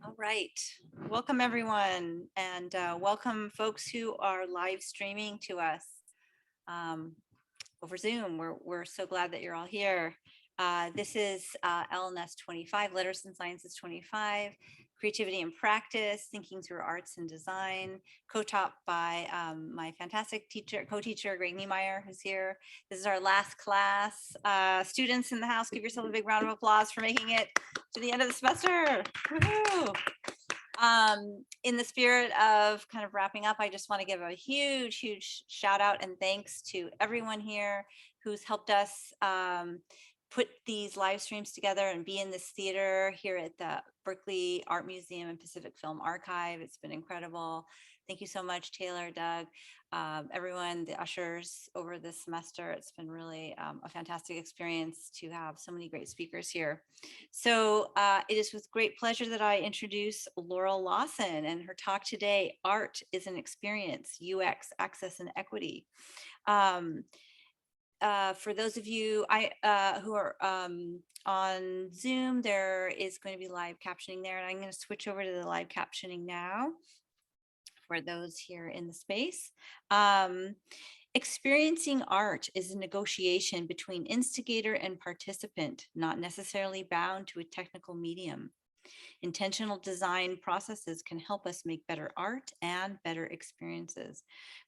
All right. Welcome, everyone, and welcome folks who are live streaming to us over Zoom. We're so glad that you're all here. This is LNS 25, Letters and Sciences 25, Creativity and Practice, Thinking Through Arts and Design, co-taught by my fantastic teacher, co-teacher, Greg Niemeyer, who's here. This is our last class. Students in the house, give yourself a big round of applause for making it to the end of the semester. Woohoo! In the spirit of kind of wrapping up, I just want to give a huge shout out and thanks to everyone here who's helped us put these live streams together and be in this theater here at the Berkeley Art Museum and Pacific Film Archive. It's been incredible. Thank you so much, Taylor, Doug, everyone, the ushers over this semester. It's been really a fantastic experience to have so many great speakers here. So it is with great pleasure that I introduce Laurel Lawson and her talk today, Art is an Experience, UX, Access and Equity. For those of you who are on Zoom, there is going to be live captioning there, and I'm going to switch over to the live captioning now for those here in the space. Experiencing art is a negotiation between instigator and participant, not necessarily bound to a technical medium. Intentional design processes can help us make better art and better experiences.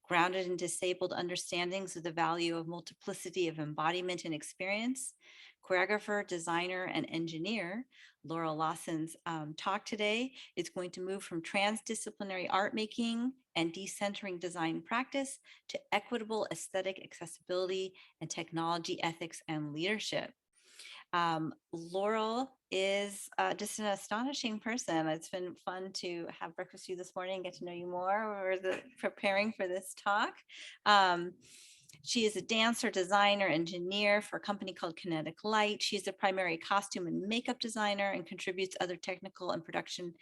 Grounded in disabled understandings of the value of multiplicity of embodiment and experience, choreographer, designer, and engineer, Laurel Lawson's talk today is going to move from transdisciplinary art making and decentering design practice to equitable aesthetic accessibility and technology ethics and leadership. Laurel is just an astonishing person. It's been fun to have breakfast with you this morning and get to know you more. We're preparing for this talk. She is a dancer, designer, engineer for a company called Kinetic Light. She's a primary costume and makeup designer and contributes other technical and production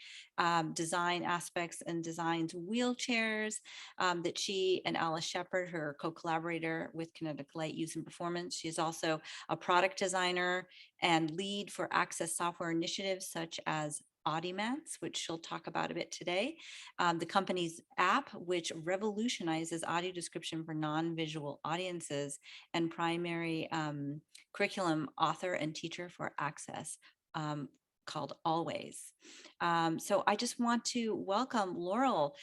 design aspects and designs wheelchairs that she and Alice Shepard, her co-collaborator with Kinetic Light, use in performance. She is also a product designer and lead for access software initiatives such as embodiment, which she'll talk about a bit today, the company's app, which revolutionizes audio description for non-visual audiences, and primary curriculum author and teacher for access called Always. So I just want to welcome Laurel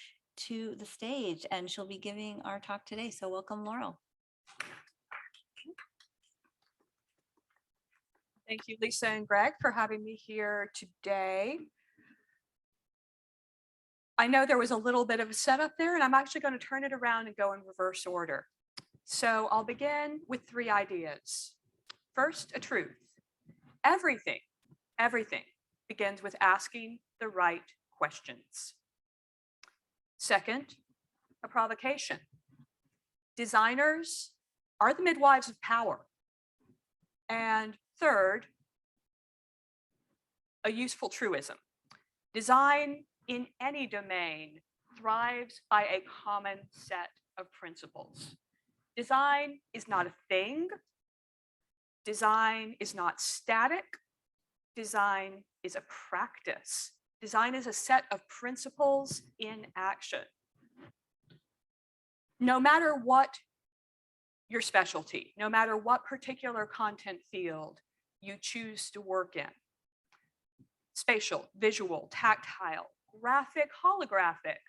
to the stage, and she'll be giving our talk today. So welcome, Laurel. Thank you, Lisa and Greg, for having me here today. I know there was a little bit of a setup there, and I'm actually going to turn it around and go in reverse order. So I'll begin with 3 ideas. First, a truth. Everything begins with asking the right questions. Second, a provocation. Designers are the midwives of power. And third, a useful truism. Design in any domain thrives by a common set of principles. Design is not a thing. Design is not static. Design is a practice. Design is a set of principles in action. No matter what your specialty, no matter what particular content field you choose to work in, spatial, visual, tactile, graphic, holographic,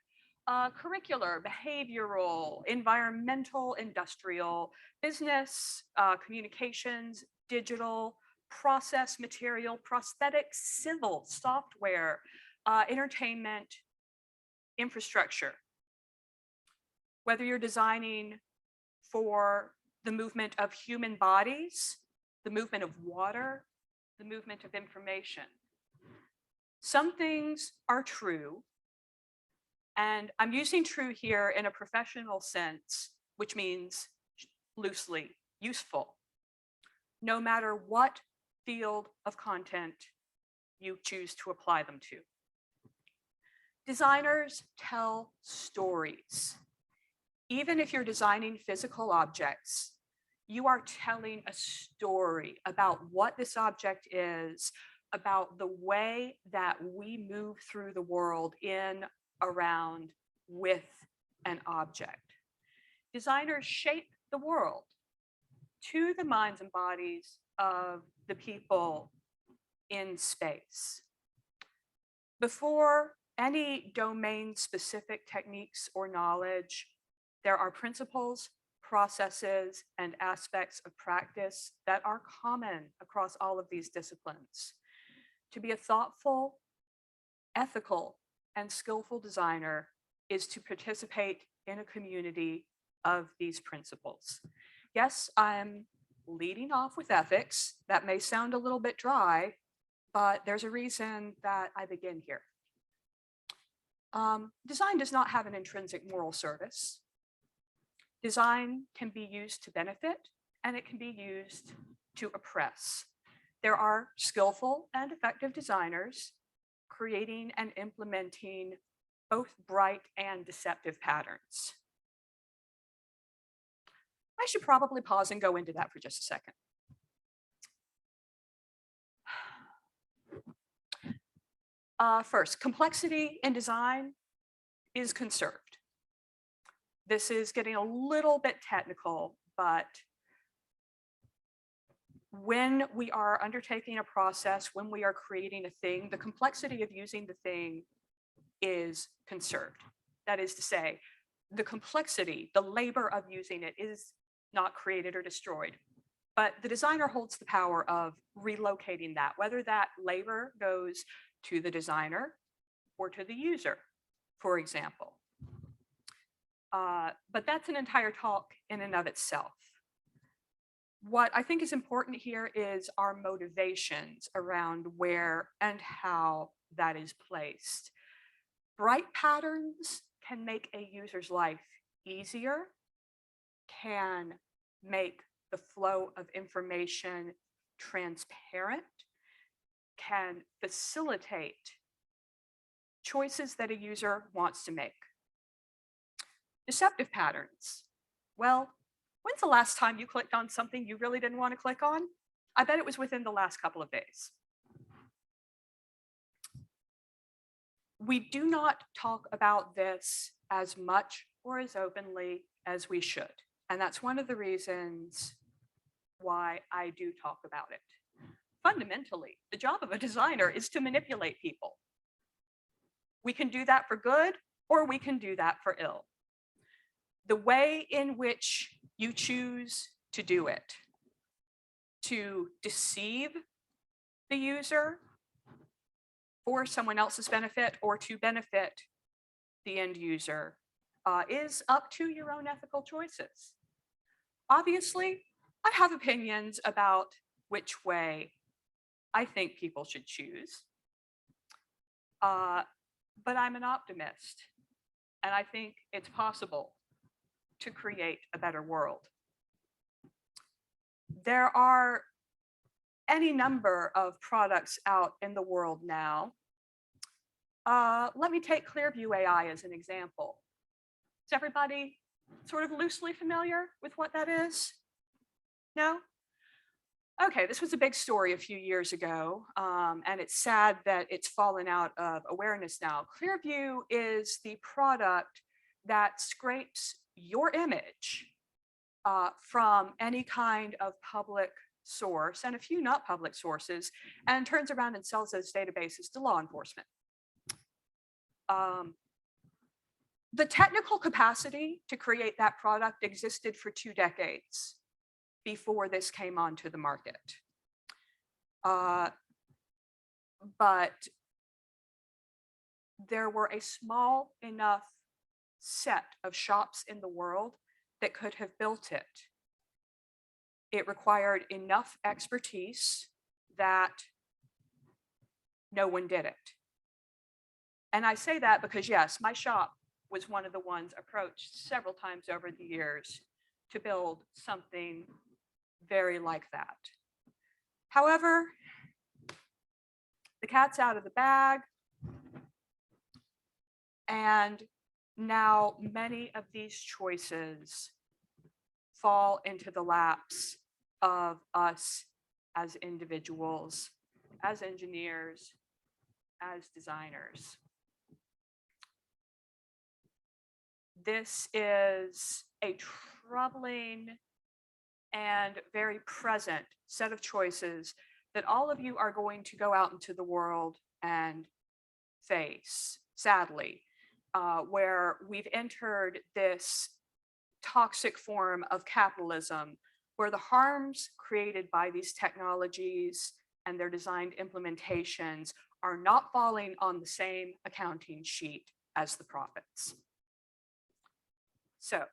curricular, behavioral, environmental, industrial, business, communications, digital, process, material, prosthetics, civil, software, entertainment, infrastructure. Whether you're designing for the movement of human bodies, the movement of water, the movement of information. Some things are true, and I'm using true here in a professional sense, which means loosely useful, no matter what field of content you choose to apply them to. Designers tell stories. Even if you're designing physical objects, you are telling a story about what this object is, about the way that we move through the world in, around, with an object. Designers shape the world to the minds and bodies of the people in space. Before any domain-specific techniques or knowledge, there are principles, processes, and aspects of practice that are common across all of these disciplines. To be a thoughtful, ethical, and skillful designer is to participate in a community of these principles. Yes, I'm leading off with ethics. That may sound a little bit dry, but there's a reason that I begin here. Design does not have an intrinsic moral service. Design can be used to benefit, and it can be used to oppress. There are skillful and effective designers creating and implementing both bright and deceptive patterns. I should probably pause and go into that for just a second. First, complexity in design is conserved. This is getting a little bit technical, but when we are undertaking a process, when we are creating a thing, the complexity of using the thing is conserved. That is to say, the complexity, the labor of using it is not created or destroyed, but the designer holds the power of relocating that, whether that labor goes to the designer or to the user, for example. But that's an entire talk in and of itself. What I think is important here is our motivations around where and how that is placed. Bright patterns can make a user's life easier, can make the flow of information transparent, can facilitate choices that a user wants to make. Deceptive patterns. Well, when's the last time you clicked on something you really didn't want to click on? I bet it was within the last couple of days. We do not talk about this as much or as openly as we should. And that's one of the reasons why I do talk about it. Fundamentally, the job of a designer is to manipulate people. We can do that for good, or we can do that for ill. The way in which you choose to do it, to deceive the user for someone else's benefit or to benefit the end user, is up to your own ethical choices. Obviously, I have opinions about which way I think people should choose, but I'm an optimist, and I think it's possible to create a better world. There are any number of products out in the world now. Let me take Clearview AI as an example. Is everybody sort of loosely familiar with what that is? No? Okay, this was a big story a few years ago, and it's sad that it's fallen out of awareness now. Clearview is the product that scrapes your image from any kind of public source and a few not public sources, and turns around and sells those databases to law enforcement. The technical capacity to create that product existed for 2 decades before this came onto the market. But there were a small enough set of shops in the world that could have built it. It required enough expertise that no one did it. And I say that because, yes, my shop was one of the ones approached several times over the years to build something very like that. However, the cat's out of the bag, and now many of these choices fall into the laps of us as individuals as engineers, as designers. This is a troubling and very present set of choices that all of you are going to go out into the world and face, sadly, where we've entered this toxic form of capitalism where the harms created by these technologies and their designed implementations are not falling on the same accounting sheet as the profits. So,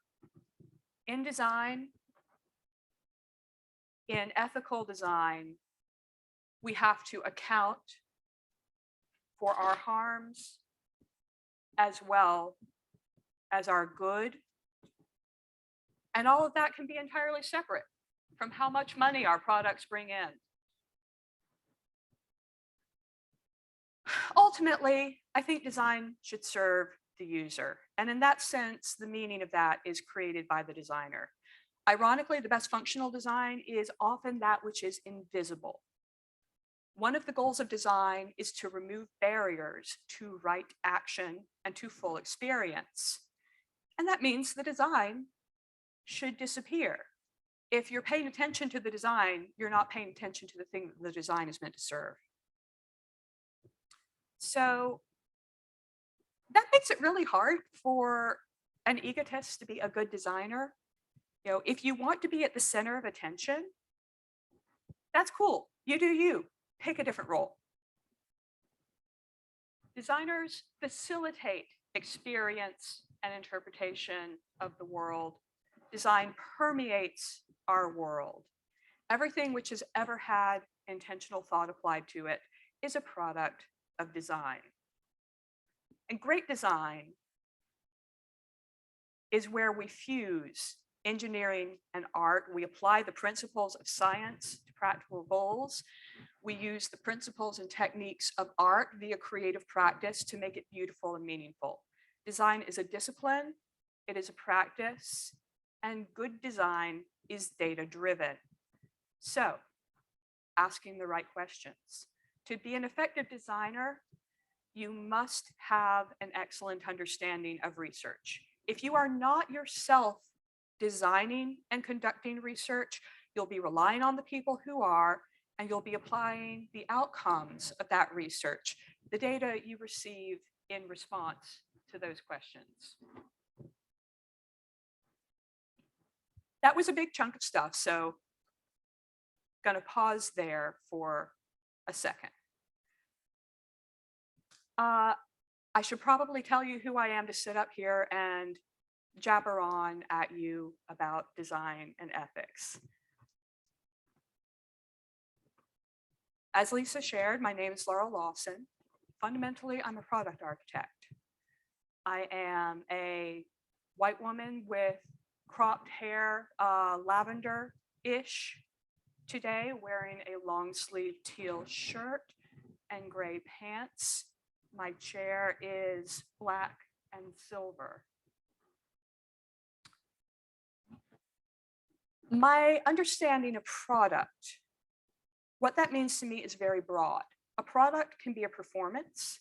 in design, in ethical design, we have to account for our harms as well as our good. And all of that can be entirely separate from how much money our products bring in. Ultimately, I think design should serve the user. And in that sense, the meaning of that is created by the designer. Ironically, the best functional design is often that which is invisible. One of the goals of design is to remove barriers to right action and to full experience. And that means the design should disappear. If you're paying attention to the design, you're not paying attention to the thing that the design is meant to serve. So that makes it really hard for an egotist to be a good designer. You know, if you want to be at the center of attention, that's cool. You do you. Pick a different role. Designers facilitate experience and interpretation of the world. Design permeates our world. Everything which has ever had intentional thought applied to it is a product of design. And great design is where we fuse engineering and art. We apply the principles of science to practical goals. We use the principles and techniques of art via creative practice to make it beautiful and meaningful. Design is a discipline, it is a practice, and good design is data-driven. So, asking the right questions. To be an effective designer, you must have an excellent understanding of research. If you are not yourself designing and conducting research, you'll be relying on the people who are, and you'll be applying the outcomes of that research, the data you receive in response to those questions. That was a big chunk of stuff, so I'm going to pause there for a second. I should probably tell you who I am to sit up here and jabber on at you about design and ethics. As Lisa shared, my name is Laurel Lawson. Fundamentally, I'm a product architect. I am a white woman with cropped hair, lavender-ish today, wearing a long sleeve teal shirt and gray pants. My chair is black and silver. My understanding of product, what that means to me is very broad. A product can be a performance,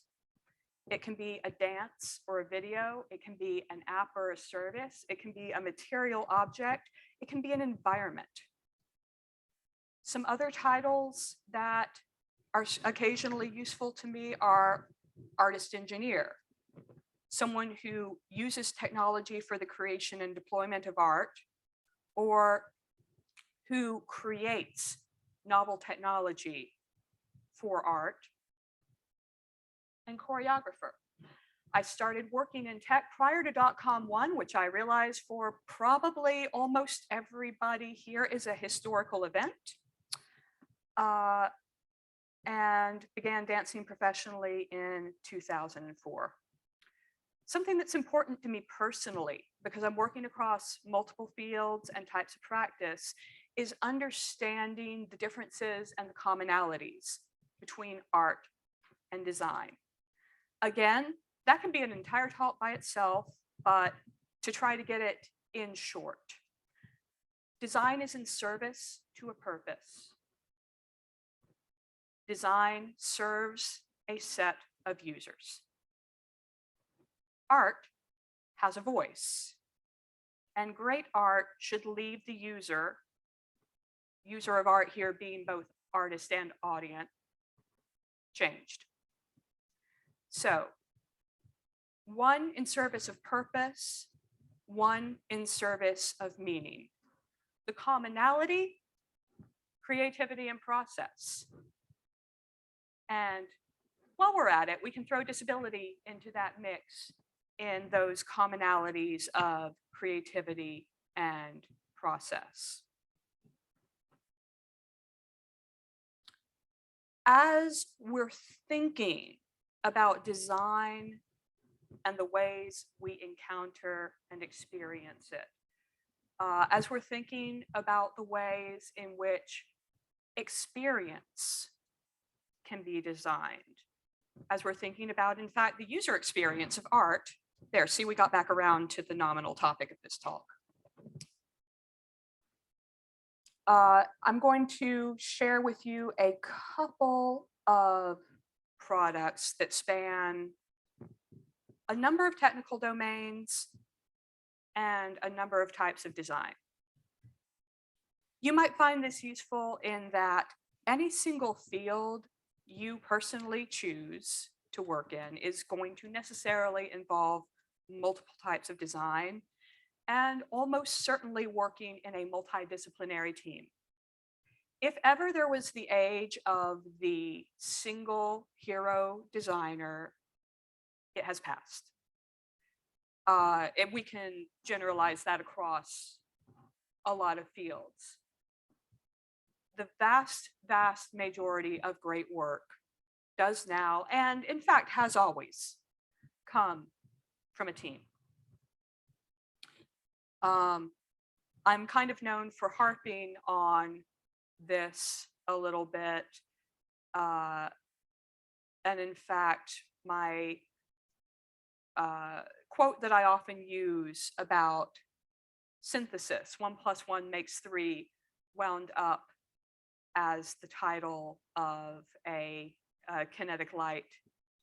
it can be a dance or a video, it can be an app or a service, it can be a material object, it can be an environment. Some other titles that are occasionally useful to me are artist engineer, someone who uses technology for the creation and deployment of art, or who creates novel technology for art, and choreographer. I started working in tech prior to .com 1, which I realize for probably almost everybody here is a historical event, and began dancing professionally in 2004. Something that's important to me personally, because I'm working across multiple fields and types of practice, is understanding the differences and the commonalities between art and design. Again, that can be an entire talk by itself, but to try to get it in short. Design is in service to a purpose. Design serves a set of users. Art has a voice, and great art should leave the user of art here being both artist and audience, changed. So, one in service of purpose, one in service of meaning. The commonality, creativity, and process. And while we're at it, we can throw disability into that mix in those commonalities of creativity and process. As we're thinking about design and the ways we encounter and experience it, as we're thinking about the ways in which experience can be designed, as we're thinking about, in fact, the user experience of art. There, see, we got back around to the nominal topic of this talk. I'm going to share with you a couple of products that span a number of technical domains and a number of types of design. You might find this useful in that any single field you personally choose to work in is going to necessarily involve multiple types of design, and almost certainly working in a multidisciplinary team. If ever there was the age of the single hero designer, it has passed. And we can generalize that across a lot of fields. The vast, vast majority of great work does now, and in fact has always, come from a team. I'm kind of known for harping on this a little bit. And in fact, my quote that I often use about synthesis, 1 + 1 makes 3, wound up as the title of a Kinetic Light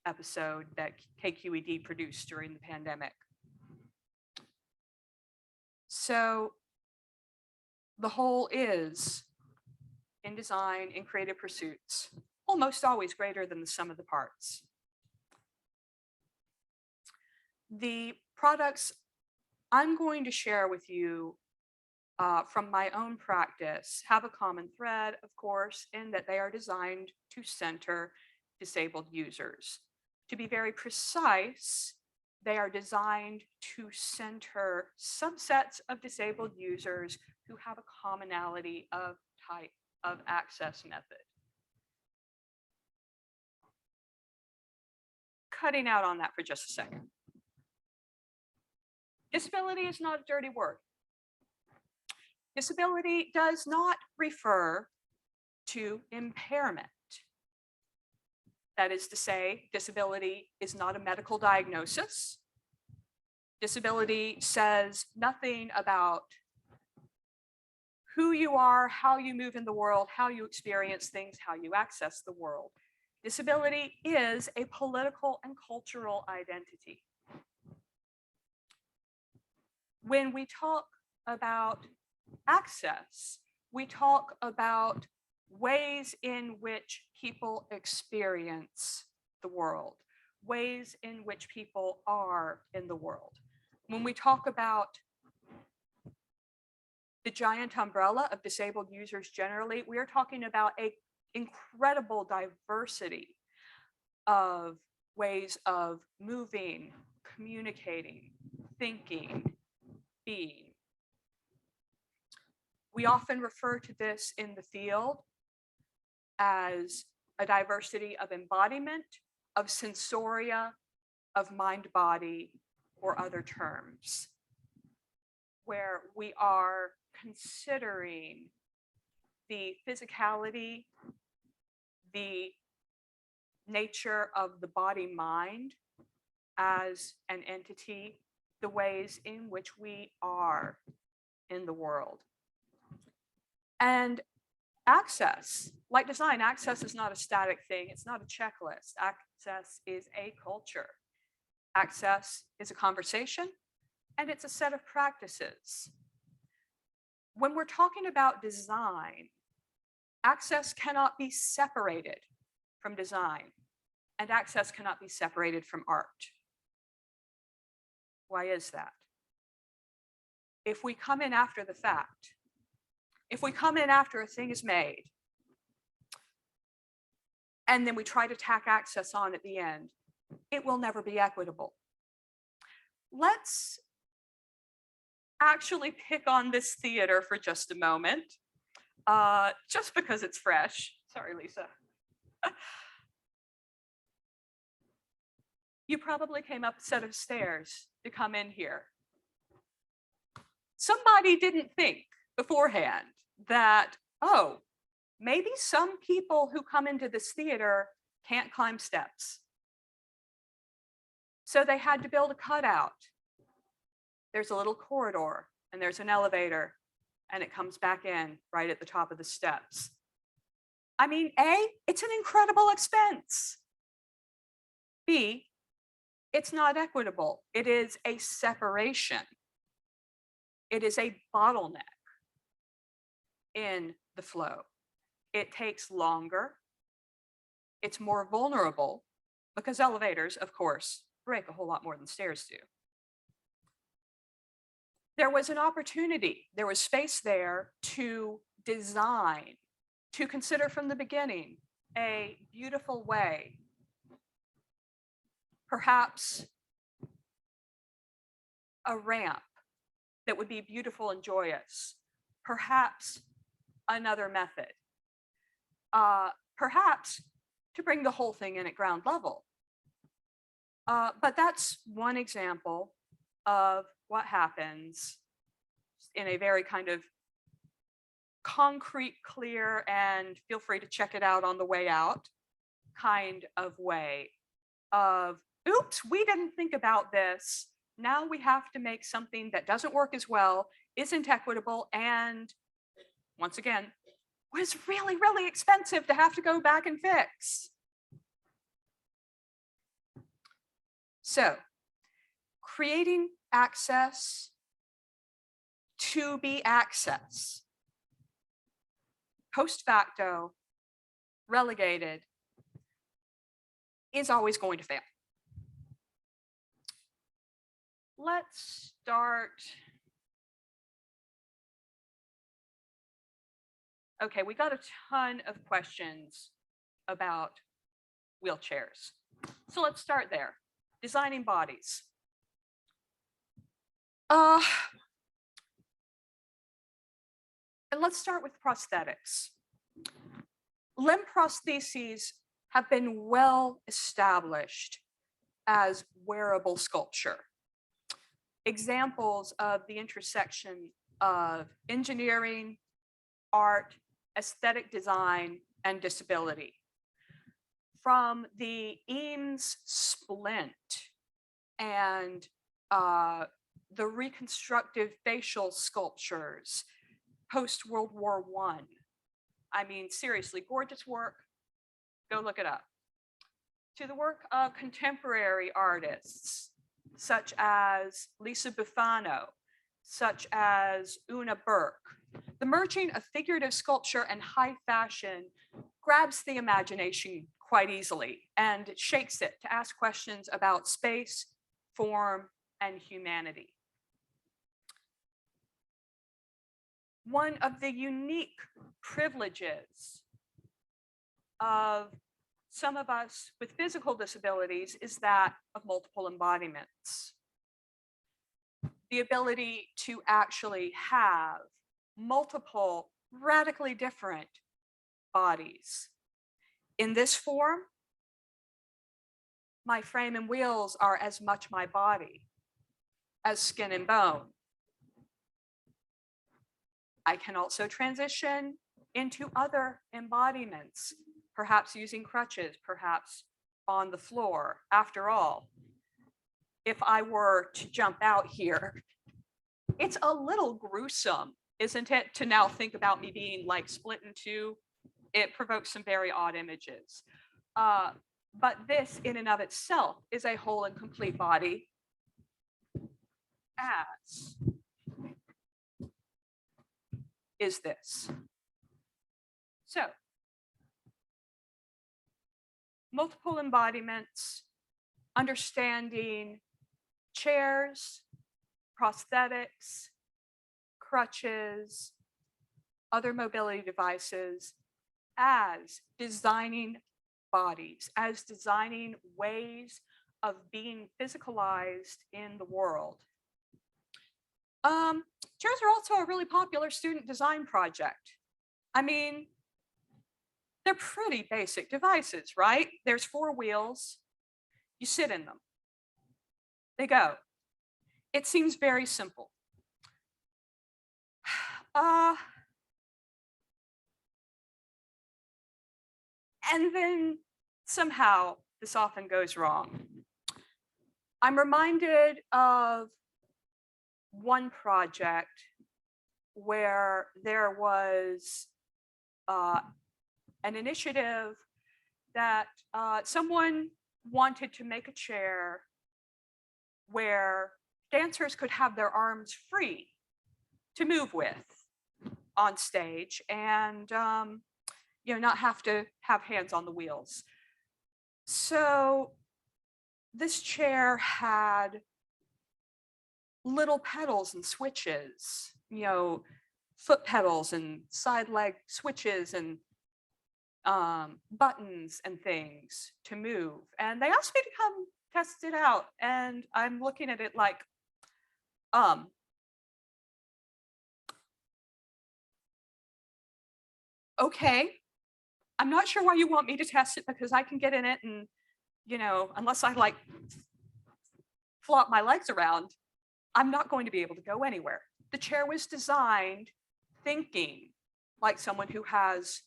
episode that KQED produced during the pandemic. So the whole is, in design, in creative pursuits, almost always greater than the sum of the parts. The products I'm going to share with you from my own practice have a common thread, of course, in that they are designed to center disabled users. To be very precise, they are designed to center subsets of disabled users who have a commonality of type of access method. Cutting out on that for just a second. Disability is not a dirty word. Disability does not refer to impairment. That is to say, disability is not a medical diagnosis. Disability says nothing about who you are, how you move in the world, how you experience things, how you access the world. Disability is a political and cultural identity. When we talk about access, we talk about ways in which people experience the world, ways in which people are in the world. When we talk about the giant umbrella of disabled users generally, we are talking about an incredible diversity of ways of moving, communicating, thinking, being. We often refer to this in the field as a diversity of embodiment, of sensoria, of mind-body, or other terms, where we are considering the physicality, the nature of the body-mind as an entity, the ways in which we are in the world. And Access, like design, access is not a static thing. It's not a checklist. Access is a culture. Access is a conversation, and it's a set of practices. When we're talking about design, access cannot be separated from design, and access cannot be separated from art. Why is that? If we come in after the fact, if we come in after a thing is made, and then we try to tack access on at the end, it will never be equitable. Let's actually pick on this theater for just a moment, just because it's fresh. Sorry, Lisa. You probably came up a set of stairs to come in here. Somebody didn't think beforehand that, oh, maybe some people who come into this theater can't climb steps. So they had to build a cutout. There's a little corridor and there's an elevator and it comes back in right at the top of the steps. I mean, A, it's an incredible expense. B, it's not equitable. It is a separation. It is a bottleneck in the flow. It takes longer. It's more vulnerable because elevators, of course, break a whole lot more than stairs do. There was an opportunity, there was space there to design, to consider from the beginning a beautiful way, perhaps a ramp that would be beautiful and joyous, perhaps another method, perhaps to bring the whole thing in at ground level. But that's one example of what happens in a very kind of concrete, clear, and feel free to check it out on the way out kind of way of, oops, we didn't think about this. Now we have to make something that doesn't work as well, isn't equitable, and once again, was really, really expensive to have to go back and fix. So, creating access to be access, post facto, relegated, is always going to fail. Let's start. Okay, we got a ton of questions about wheelchairs. So let's start there. Designing bodies. And let's start with prosthetics. Limb prostheses have been well established as wearable sculpture. Examples of the intersection of engineering, art, aesthetic design, and disability. From the Eames splint and the reconstructive facial sculptures post-World War I. I mean, seriously, gorgeous work. Go look it up. To the work of contemporary artists, such as Lisa Bufano, such as Una Burke. The merging of figurative sculpture and high fashion grabs the imagination quite easily and shakes it to ask questions about space, form, and humanity. One of the unique privileges of some of us with physical disabilities is that of multiple embodiments. The ability to actually have multiple radically different bodies. In this form, my frame and wheels are as much my body as skin and bone. I can also transition into other embodiments, perhaps using crutches, perhaps on the floor. After all, if I were to jump out here, it's a little gruesome isn't it? To now think about me being like split in two, it provokes some very odd images. But this in and of itself is a whole and complete body, as is this. So, multiple embodiments, understanding chairs, prosthetics, crutches, other mobility devices, as designing bodies, as designing ways of being physicalized in the world. Chairs are also a really popular student design project. I mean, they're pretty basic devices, right? There's 4 wheels. You sit in them. They go. It seems very simple. And then somehow this often goes wrong. I'm reminded of one project where there was an initiative that someone wanted to make a chair where dancers could have their arms free to move with on stage and not have to have hands on the wheels. So this chair had little pedals and switches, foot pedals and side leg switches and buttons and things to move. And they asked me to come test it out. And I'm looking at it like, okay, I'm not sure why you want me to test it because I can get in it and, unless I like flop my legs around, I'm not going to be able to go anywhere. The chair was designed thinking like someone who has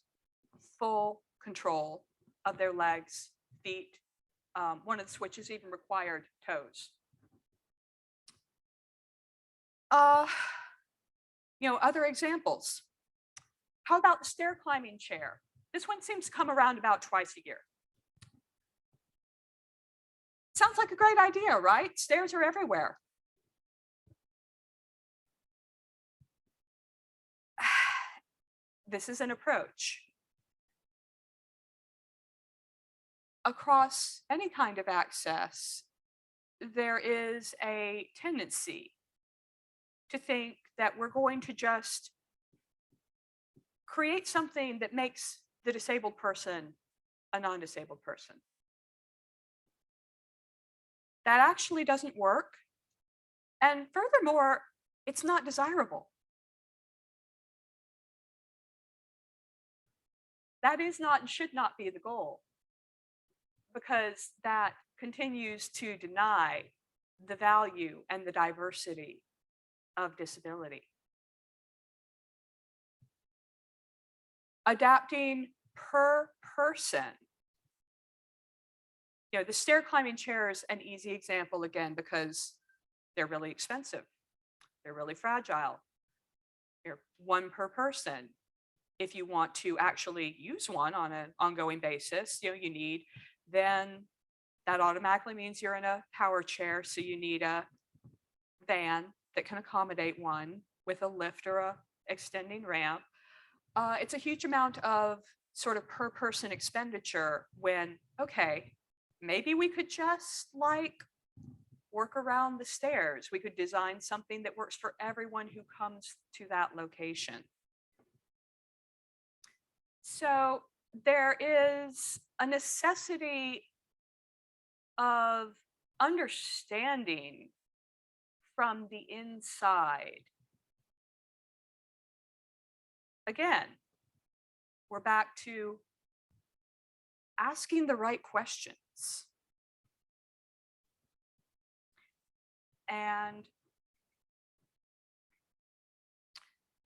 full control of their legs, feet. One of the switches even required toes. Other examples. How about the stair climbing chair? This one seems to come around about twice a year. Sounds like a great idea, right? Stairs are everywhere. This is an approach. Across any kind of access, there is a tendency to think that we're going to just create something that makes the disabled person a non-disabled person. That actually doesn't work. And furthermore, it's not desirable. That is not and should not be the goal, because that continues to deny the value and the diversity of disability. Adapting per person. The stair climbing chair is an easy example again because they're really expensive. They're really fragile. They're 1 per person. If you want to actually use one on an ongoing basis, you need, then that automatically means you're in a power chair. So you need a van that can accommodate one with a lift or a extending ramp. It's a huge amount of sort of per person expenditure when, okay, maybe we could just work around the stairs. We could design something that works for everyone who comes to that location. So there is a necessity of understanding from the inside. Again, we're back to asking the right questions. And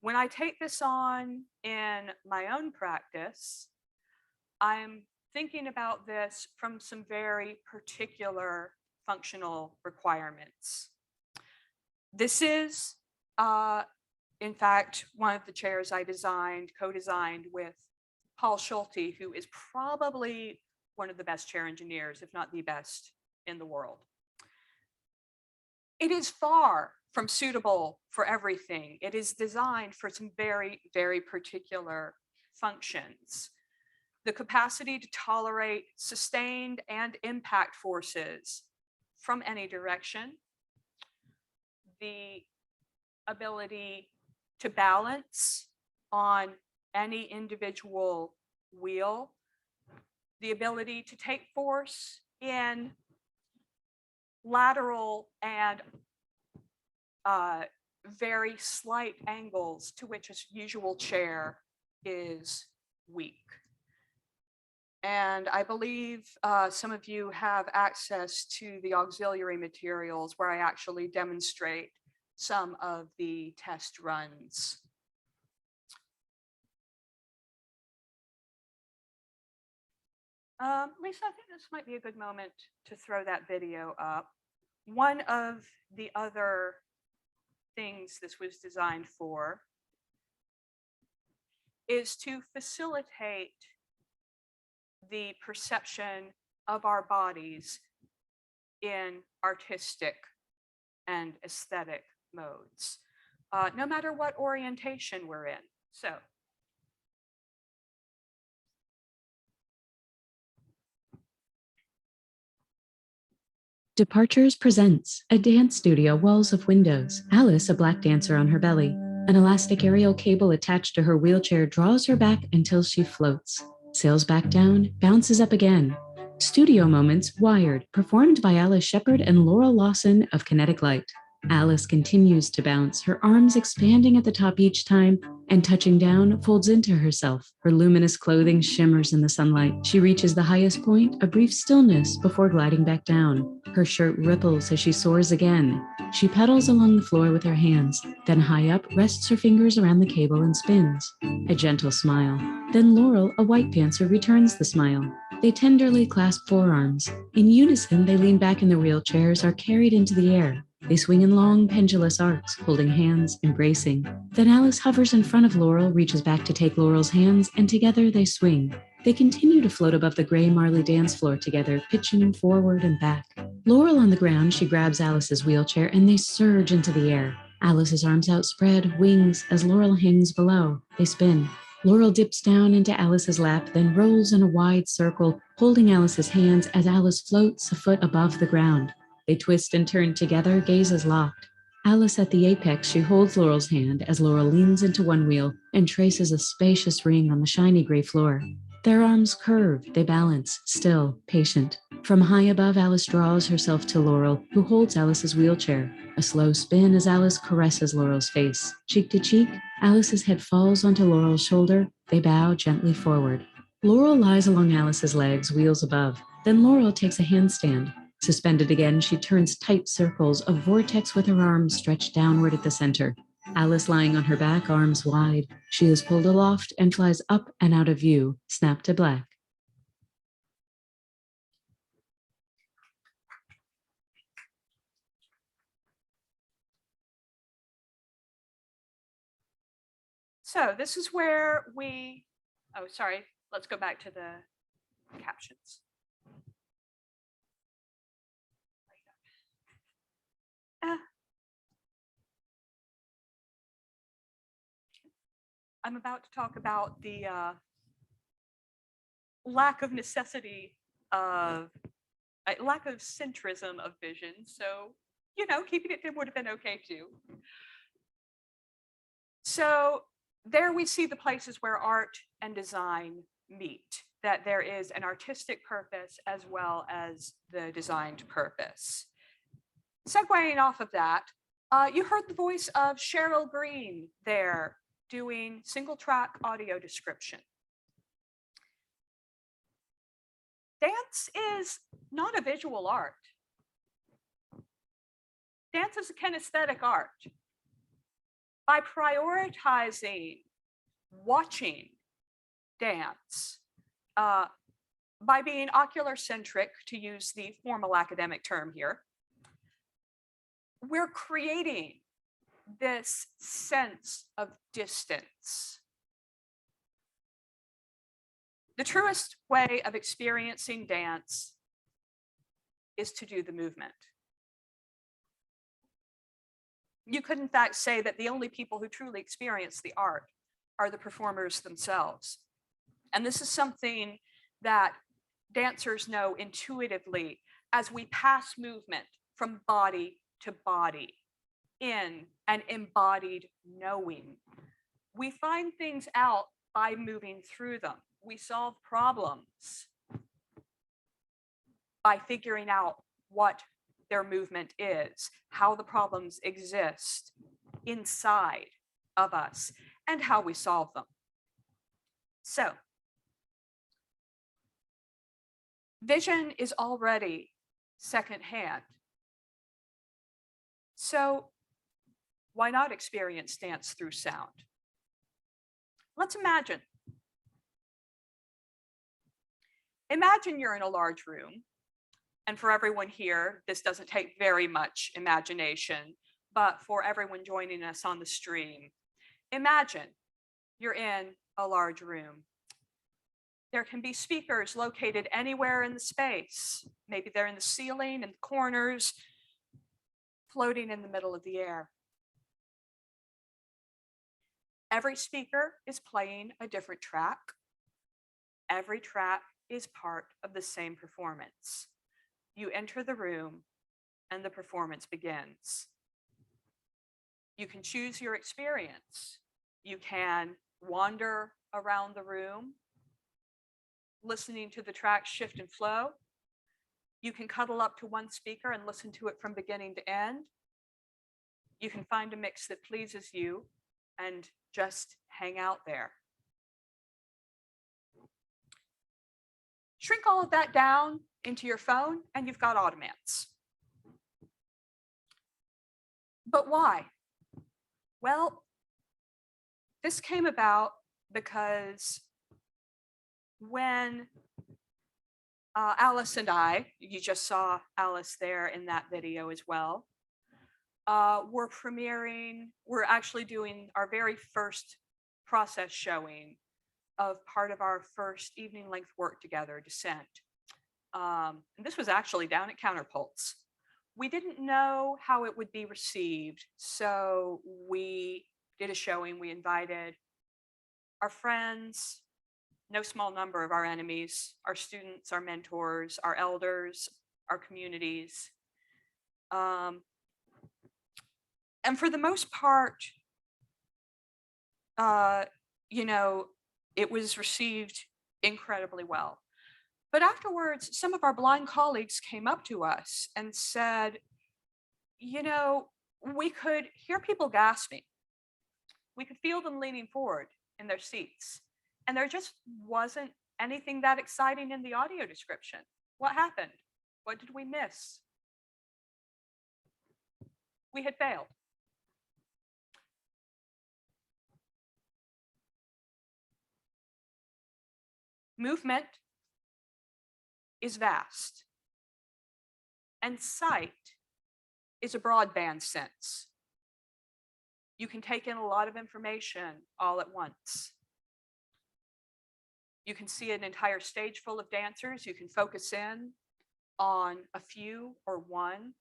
when I take this on in my own practice, I'm thinking about this from some very particular functional requirements. This is In fact, one of the chairs I designed, co-designed with Paul Schulte, who is probably one of the best chair engineers, if not the best in the world. It is far from suitable for everything. It is designed for some very, very particular functions. The capacity to tolerate sustained and impact forces from any direction, the ability to balance on any individual wheel, the ability to take force in lateral and very slight angles to which a usual chair is weak. And I believe some of you have access to the auxiliary materials where I actually demonstrate some of the test runs. Lisa, I think this might be a good moment to throw that video up. One of the other things this was designed for is to facilitate the perception of our bodies in artistic and aesthetic modes, no matter what orientation we're in. So, Departures presents a dance studio walls of windows. Alice, a black dancer on her belly. An elastic aerial cable attached to her wheelchair draws her back until she floats. Sails back down, bounces up again. Studio moments, Wired, performed by Alice Shepard and Laurel Lawson of Kinetic Light. Alice continues to bounce, her arms expanding at the top each time, and touching down, folds into herself. Her luminous clothing shimmers in the sunlight. She reaches the highest point, a brief stillness before gliding back down. Her shirt ripples as she soars again. She pedals along the floor with her hands, then high up, rests her fingers around the cable and spins. A gentle smile. Then Laurel, a white pantser, returns the smile. They tenderly clasp forearms. In unison, they lean back in their wheelchairs, are carried into the air. They swing in long, pendulous arcs, holding hands, embracing. Then Alice hovers in front of Laurel, reaches back to take Laurel's hands, and together they swing. They continue to float above the gray marley dance floor together, pitching forward and back. Laurel on the ground, she grabs Alice's wheelchair, and they surge into the air. Alice's arms outspread, wings, as Laurel hangs below. They spin. Laurel dips down into Alice's lap, then rolls in a wide circle, holding Alice's hands as Alice floats a foot above the ground. They twist and turn together, gazes locked. Alice at the apex, she holds Laurel's hand as Laurel leans into one wheel and traces a spacious ring on the shiny gray floor. Their arms curve, they balance, still, patient. From high above, Alice draws herself to Laurel, who holds Alice's wheelchair. A slow spin as Alice caresses Laurel's face. Cheek to cheek, Alice's head falls onto Laurel's shoulder. They bow gently forward. Laurel lies along Alice's legs, wheels above. Then Laurel takes a handstand. Suspended again, she turns tight circles, a vortex with her arms stretched downward at the center. Alice lying on her back, arms wide. She is pulled aloft and flies up and out of view, snap to black. so this is where we, oh, sorry, let's go back to the captions. I'm about to talk about the lack of necessity of, lack of centrism of vision. So, you know, keeping it dim would have been okay too. So there we see the places where art and design meet, that there is an artistic purpose as well as the designed purpose. Segueing off of that, you heard the voice of Cheryl Green there doing single track audio description. Dance is not a visual art. Dance is a kinesthetic art. By prioritizing watching dance, by being ocular centric, to use the formal academic term here, we're creating this sense of distance. The truest way of experiencing dance is to do the movement. You could, in fact, say that the only people who truly experience the art are the performers themselves. And this is something that dancers know intuitively as we pass movement from body to body in an embodied knowing. We find things out by moving through them. We solve problems by figuring out what their movement is, how the problems exist inside of us, and how we solve them. So, vision is already secondhand. So, why not experience dance through sound? Let's imagine. Imagine you're in a large room. And for everyone here, this doesn't take very much imagination, but for everyone joining us on the stream, imagine you're in a large room. There can be speakers located anywhere in the space. Maybe they're in the ceiling, in the corners, floating in the middle of the air. Every speaker is playing a different track. Every track is part of the same performance. You enter the room and the performance begins. You can choose your experience. You can wander around the room, listening to the track shift and flow. You can cuddle up to one speaker and listen to it from beginning to end. You can find a mix that pleases you and just hang out there. Shrink all of that down into your phone and you've got automats. But why? Well, this came about because when Alice and I, you just saw Alice there in that video as well, we're actually doing our very first process showing of part of our first evening length work together, Descent. And this was actually down at Counterpulse. We didn't know how it would be received, so we did a showing. We invited our friends, no small number of our enemies, our students, our mentors, our elders, our communities. And for the most part, it was received incredibly well. But afterwards, some of our blind colleagues came up to us and said, we could hear people gasping. We could feel them leaning forward in their seats. And there just wasn't anything that exciting in the audio description. What happened? What did we miss? We had failed. Movement is vast, and sight is a broadband sense. You can take in a lot of information all at once. You can see an entire stage full of dancers. You can focus in on a few or one.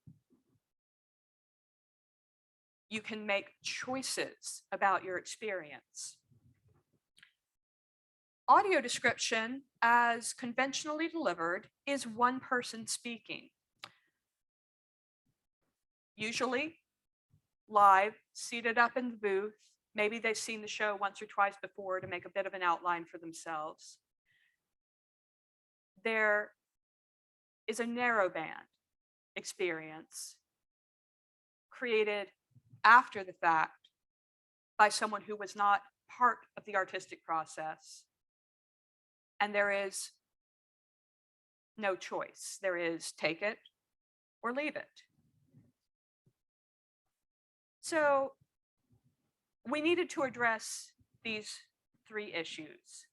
You can make choices about your experience. Audio description, as conventionally delivered, is one person speaking. Usually live, seated up in the booth. Maybe they've seen the show once or twice before to make a bit of an outline for themselves. There is a narrowband experience created after the fact by someone who was not part of the artistic process. And there is no choice. There is take it or leave it. So we needed to address these three issues.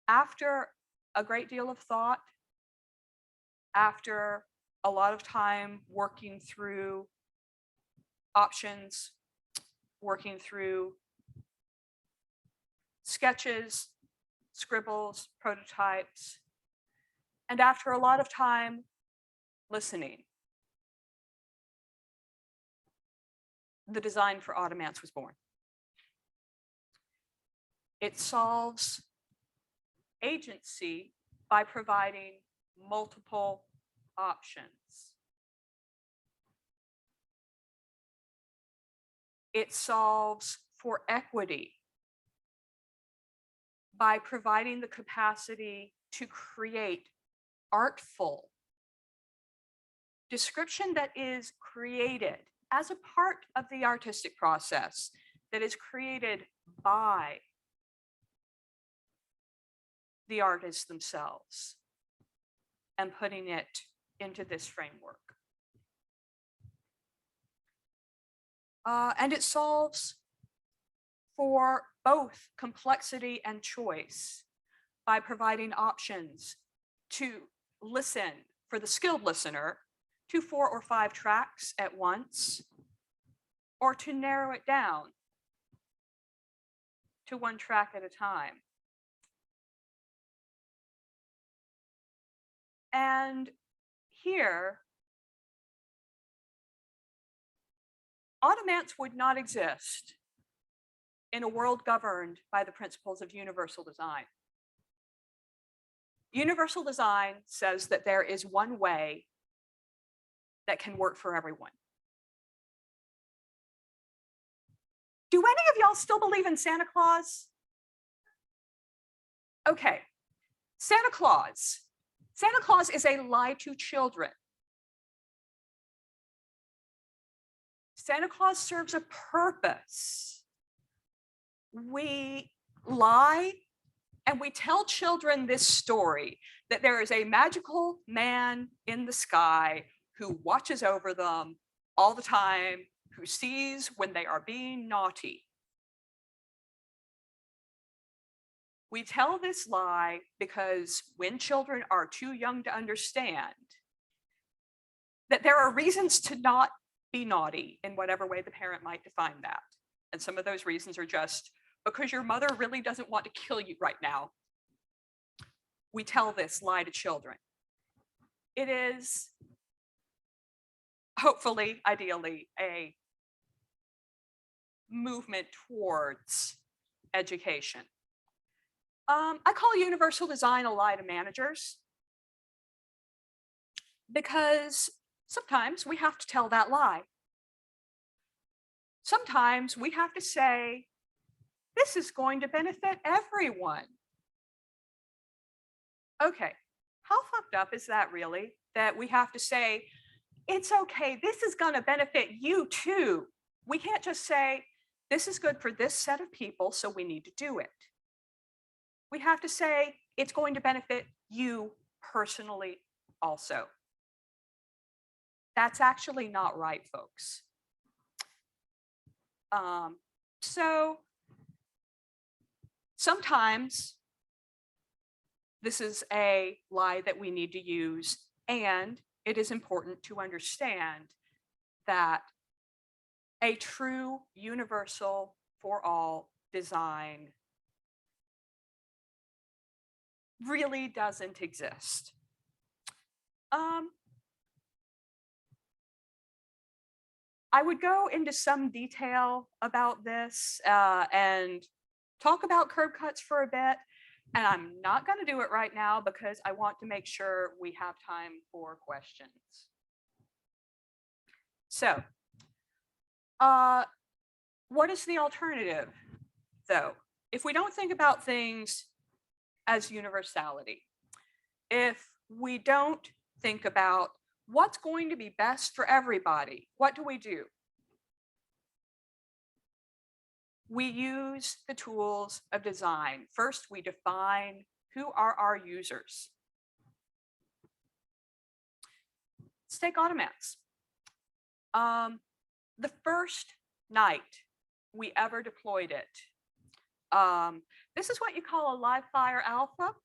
After a great deal of thought, after a lot of time working through options, working through sketches, scribbles, prototypes. And after a lot of time listening, the design for Automance was born. It solves agency by providing multiple options. It solves for equity by providing the capacity to create artful description that is created as a part of the artistic process, that is created by the artists themselves and putting it into this framework. And it solves for both complexity and choice by providing options to listen for the skilled listener to 4 or 5 tracks at once, or to narrow it down to 1 track at a time. And here, Automance would not exist in a world governed by the principles of universal design. Universal design says that there is one way that can work for everyone. Do any of y'all still believe in Santa Claus? Okay, Santa Claus. Santa Claus is a lie to children. Santa Claus serves a purpose. We lie and we tell children this story that there is a magical man in the sky who watches over them all the time, who sees when they are being naughty. We tell this lie because when children are too young to understand that there are reasons to not be naughty in whatever way the parent might define that. And some of those reasons are just because your mother really doesn't want to kill you right now. We tell this lie to children. It is hopefully, ideally, a movement towards education. I call universal design a lie to managers because sometimes we have to tell that lie. Sometimes we have to say, this is going to benefit everyone. Okay, how fucked up is that really? That we have to say, it's okay, this is going to benefit you too. We can't just say, this is good for this set of people, so we need to do it. We have to say, it's going to benefit you personally also. That's actually not right, folks. So sometimes this is a lie that we need to use, and it is important to understand that a true universal for all design really doesn't exist. I would go into some detail about this and talk about curb cuts for a bit, and I'm not going to do it right now because I want to make sure we have time for questions. So, what is the alternative, though? If we don't think about things as universality, if we don't think about what's going to be best for everybody, what do? We use the tools of design. First, we define who are our users. Let's take Automance. The first night we ever deployed it, this is what you call a live fire alpha.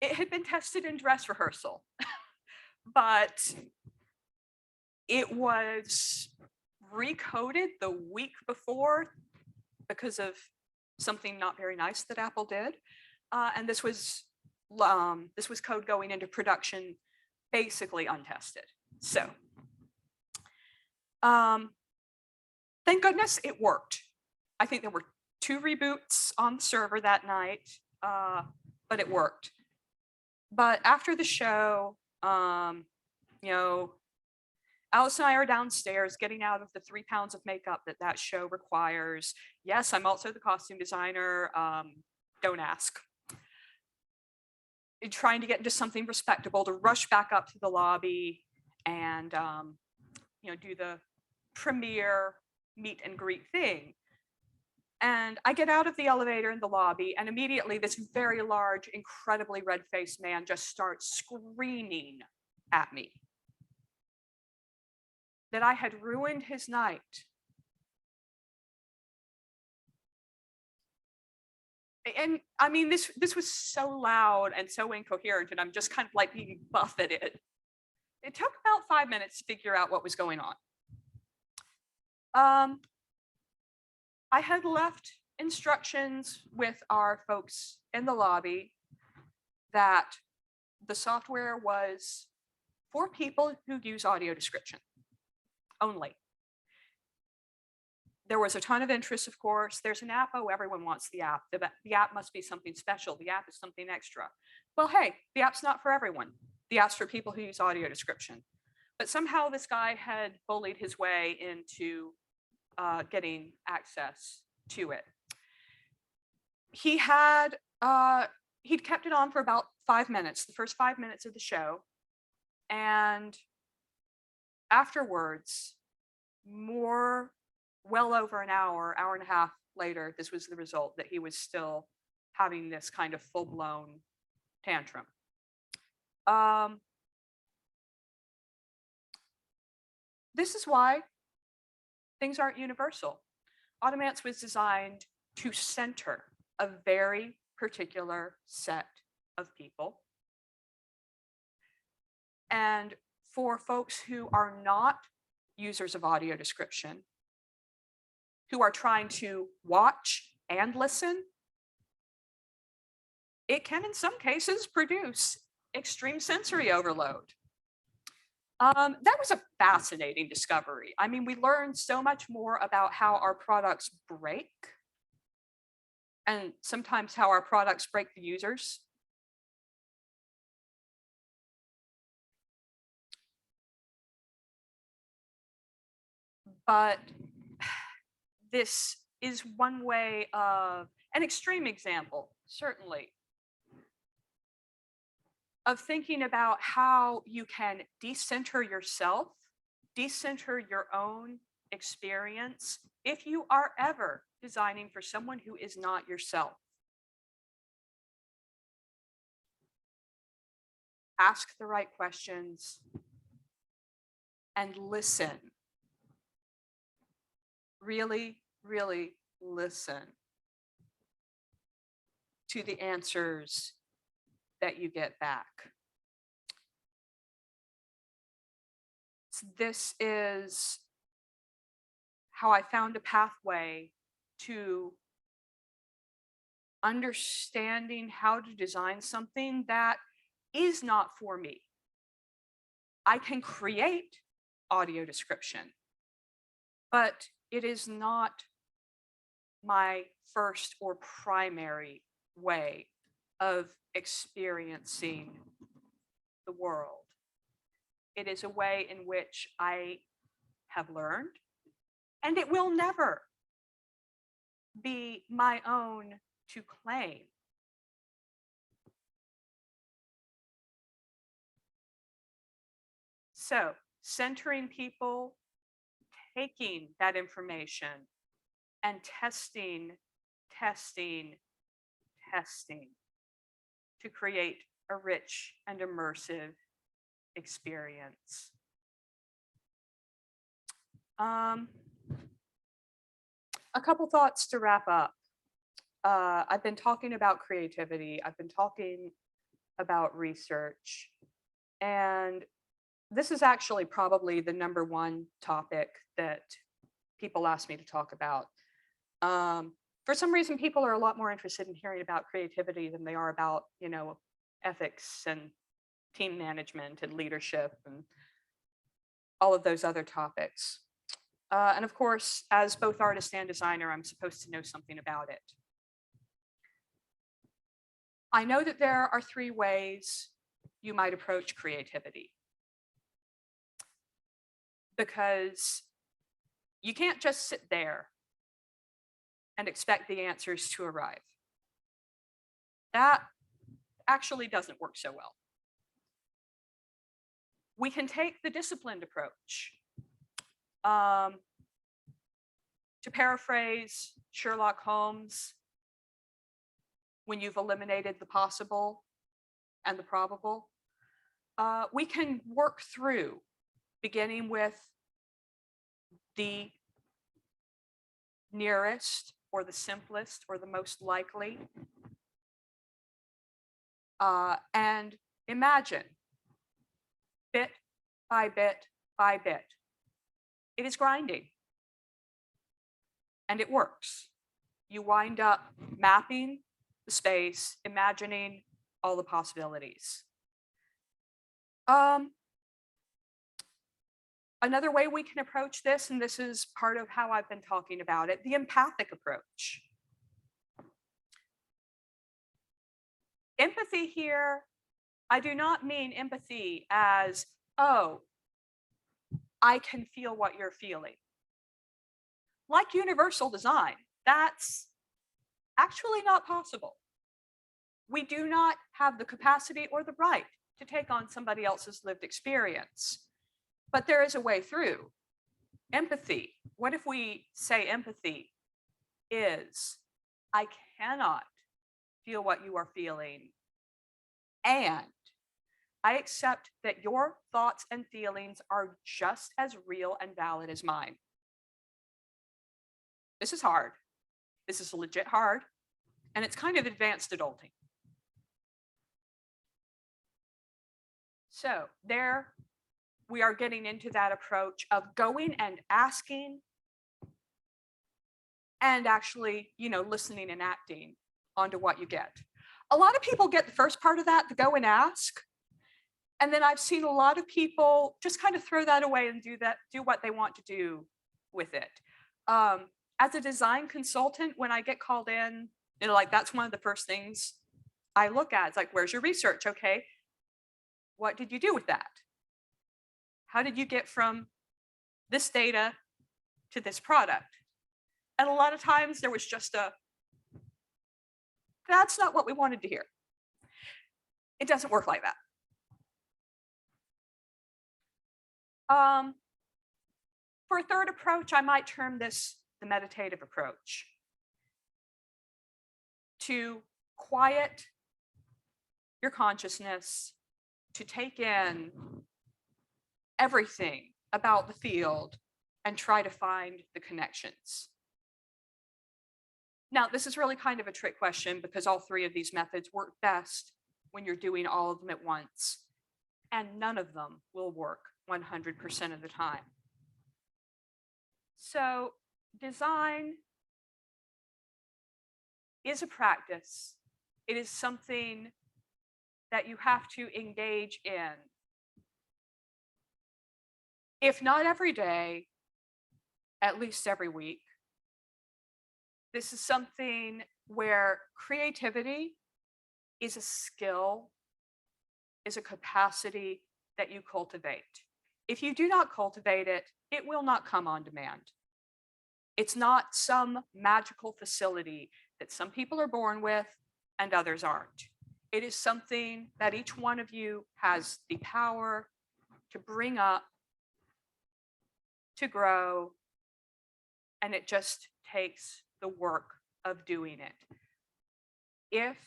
It had been tested in dress rehearsal. but it was recoded the week before because of something not very nice that Apple did. And this was code going into production basically untested. So thank goodness it worked. I think there were 2 reboots on the server that night, but it worked. But after the show, you know, Alice and I are downstairs getting out of the 3 pounds of makeup that show requires. Yes, I'm also the costume designer. Don't ask. Trying to get into something respectable to rush back up to the lobby and you know, do the premiere meet and greet thing. And I get out of the elevator in the lobby, and immediately this very large, incredibly red-faced man just starts screaming at me that I had ruined his night. And I mean, this was so loud and so incoherent, and I'm just kind of like being buffeted. It took about 5 minutes to figure out what was going on. I had left instructions with our folks in the lobby that the software was for people who use audio description only. There was a ton of interest, of course. There's an app. Oh, everyone wants the app. The app must be something special. The app is something extra. Well, hey, the app's not for everyone. The app's for people who use audio description. But somehow this guy had bullied his way into getting access to it. He had he'd kept it on for about 5 minutes, the first 5 minutes of the show, and afterwards, well over an hour and a half later, this was the result, that he was still having this kind of full-blown tantrum. This is why things aren't universal. Automance was designed to center a very particular set of people. And for folks who are not users of audio description, who are trying to watch and listen, it can in some cases produce extreme sensory overload. That was a fascinating discovery. I mean, we learned so much more about how our products break, and sometimes how our products break the users. But this is one way of, an extreme example, certainly, of thinking about how you can decenter yourself, decenter your own experience, if you are ever designing for someone who is not yourself. Ask the right questions and listen. Really, really listen to the answers that you get back. So this is how I found a pathway to understanding how to design something that is not for me. I can create audio description, but it is not my first or primary way of experiencing the world. It is a way in which I have learned, and it will never be my own to claim. So, centering people, taking that information and testing to create a rich and immersive experience. A couple thoughts to wrap up. I've been talking about creativity. I've been talking about research. And this is actually probably the #1 topic that people ask me to talk about. For some reason, people are a lot more interested in hearing about creativity than they are about, ethics and team management and leadership and all of those other topics. And of course, as both artist and designer, I'm supposed to know something about it. I know that there are 3 ways you might approach creativity, because you can't just sit there and expect the answers to arrive. That actually doesn't work so well. We can take the disciplined approach. To paraphrase Sherlock Holmes, when you've eliminated the possible and the probable, we can work through, beginning with the nearest or the simplest or the most likely, and imagine bit by bit by bit. It is grinding, and it works. You wind up mapping the space, imagining all the possibilities. Another way we can approach this, and this is part of how I've been talking about it, the empathic approach. Empathy here, I do not mean empathy as, oh, I can feel what you're feeling. Like universal design, that's actually not possible. We do not have the capacity or the right to take on somebody else's lived experience. But there is a way through. Empathy. What if we say empathy is, I cannot feel what you are feeling, and I accept that your thoughts and feelings are just as real and valid as mine. This is hard. This is legit hard, and it's kind of advanced adulting. So there we are getting into that approach of going and asking and actually, listening and acting onto what you get. A lot of people get the first part of that, to go and ask. And then I've seen a lot of people just kind of throw that away and do what they want to do with it. As a design consultant, when I get called in, that's one of the first things I look at. It's like, where's your research? Okay. What did you do with that? How did you get from this data to this product? And a lot of times there was just that's not what we wanted to hear. It doesn't work like that. For a third approach, I might term this the meditative approach. To quiet your consciousness, to take in everything about the field and try to find the connections. Now, this is really kind of a trick question, because all 3 of these methods work best when you're doing all of them at once, and none of them will work 100% of the time. So design is a practice. It is something that you have to engage in. If not every day, at least every week. This is something where creativity is a skill, is a capacity that you cultivate. If you do not cultivate it, it will not come on demand. It's not some magical facility that some people are born with and others aren't. It is something that each one of you has the power to bring up, to grow, and it just takes the work of doing it. If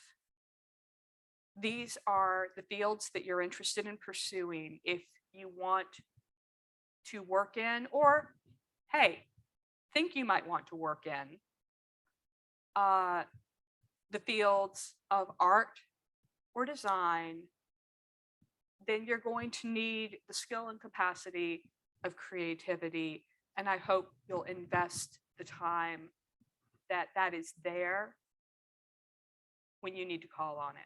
these are the fields that you're interested in pursuing, if you want to work in, or hey, think you might want to work in the fields of art or design, then you're going to need the skill and capacity of creativity. And I hope you'll invest the time that is there when you need to call on it.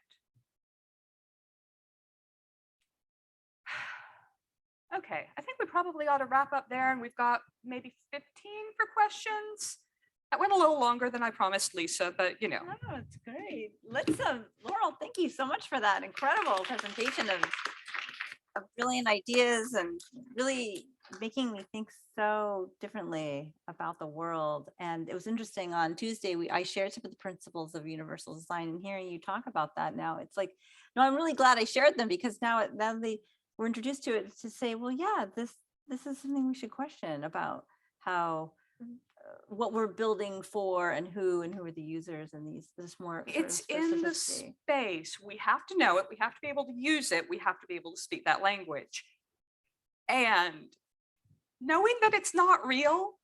Okay, I think we probably ought to wrap up there, and we've got maybe 15 for questions. That went a little longer than I promised Lisa, but you know. Oh, it's great. Let's, Laurel, thank you so much for that incredible presentation of brilliant ideas and really making me think so differently about the world. And it was interesting, on Tuesday, I shared some of the principles of universal design, and hearing you talk about that now, it's like, no, I'm really glad I shared them, because now they were introduced to it to say, well, yeah, this is something we should question about how what we're building for, and who are the users, and this more sort of It's in the specificity. space. We have to know it. We have to be able to use it. We have to be able to speak that language. And knowing that it's not real,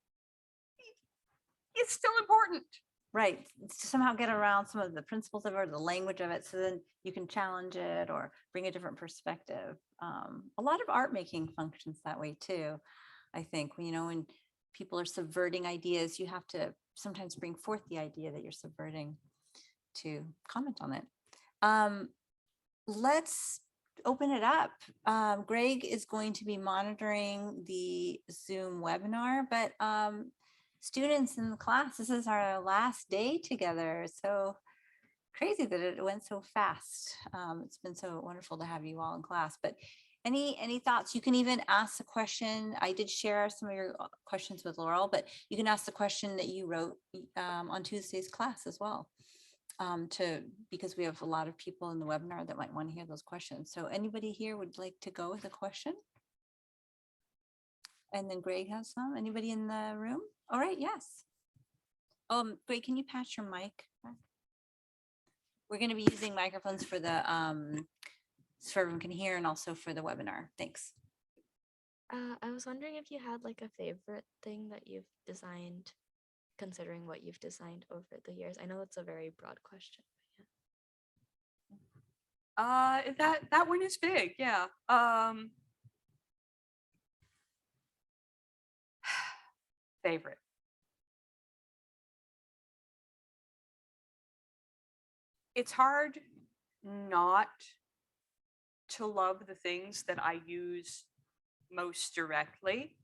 it's still important. Right, to somehow get around some of the principles of it, or the language of it, so then you can challenge it or bring a different perspective. A lot of art making functions that way too. I think, when people are subverting ideas, you have to sometimes bring forth the idea that you're subverting to comment on it. Let's open it up. Greg is going to be monitoring the Zoom webinar, but students in the class, this is our last day together. So crazy that it went so fast. It's been so wonderful to have you all in class. But any thoughts? You can even ask the question. I did share some of your questions with Laurel, but you can ask the question that you wrote on Tuesday's class as well, because we have a lot of people in the webinar that might want to hear those questions. So anybody here would like to go with a question? And then Greg has some. Anybody in the room? All right, yes. Greg, can you patch your mic? We're going to be using microphones for the so everyone can hear, and also for the webinar. Thanks. I was wondering if you had like a favorite thing that you've designed, considering what you've designed over the years. I know that's a very broad question. That one is big, yeah. Favorite. It's hard not to love the things that I use most directly.